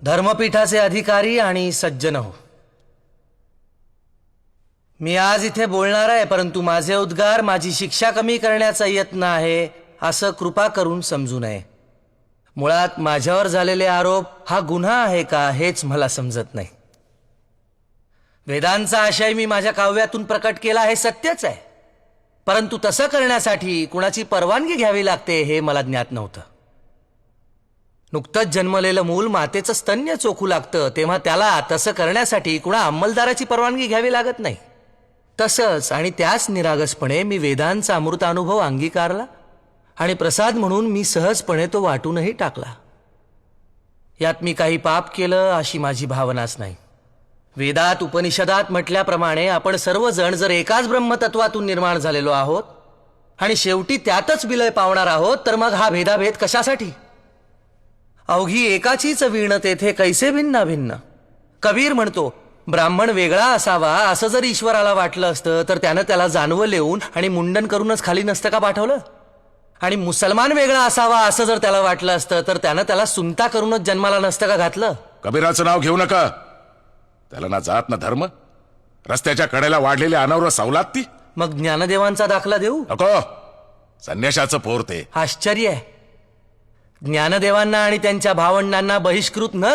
धर्मपीठाचे अधिकारी आणि सज्जन हो, मी आज इथे बोलणार आहे, परंतु माझे उद्गार माझी शिक्षा कमी करण्याचा यत्न आहे असं कृपा करून समजू नये. मुळात माझ्यावर झालेले आरोप हा गुन्हा आहे का हेच मला समजत नाही. वेदांचा आशय मी माझ्या काव्यातून प्रकट केला हे सत्यच आहे, परंतु तसं करण्यासाठी कुणाची परवानगी घ्यावी लागते हे मला ज्ञात नव्हतं. नुकतंच जन्मलेलं मूल मातेचं स्तन्य चोखू लागतं तेव्हा त्याला तसं करण्यासाठी कुणा अंमलदाराची परवानगी घ्यावी लागत नाही. तसंच आणि त्याच निरागसपणे मी वेदांचा अमृतानुभव अंगीकारला आणि प्रसाद म्हणून मी सहजपणे तो वाटूनही टाकला. यात मी काही पाप केलं अशी माझी भावनाच नाही. वेदात उपनिषदात म्हटल्याप्रमाणे आपण सर्वजण जर एकाच ब्रह्मतत्वातून निर्माण झालेलो आहोत आणि शेवटी त्यातच विलय पावणार आहोत, तर मग हा भेदाभेद कशासाठी? अवघी एकाचीच वीण तेथे कैसे भिन्न भिन्न. कबीर म्हणतो, ब्राह्मण वेगळा असावा असं जर ईश्वराला वाटलं असतं तर त्यानं त्याला जानवं लिहून आणि मुंडन करूनच खाली नसतं का पाठवलं? आणि मुसलमान वेगळा असावा असं जर त्याला वाटलं असतं तर त्यानं त्याला सुनता करूनच जन्माला नसतं का घातलं? कबीराचं नाव घेऊ नका. त्याला ना जात ना धर्म. रस्त्याच्या कडेला वाढलेली अनावर सवलात ती. मग ज्ञानदेवांचा दाखला देऊ नको. संन्याशाचं पोर ते. आश्चर्य आहे. ज्ञानदेवांना आणि त्यांच्या भावंडांना बहिष्कृत न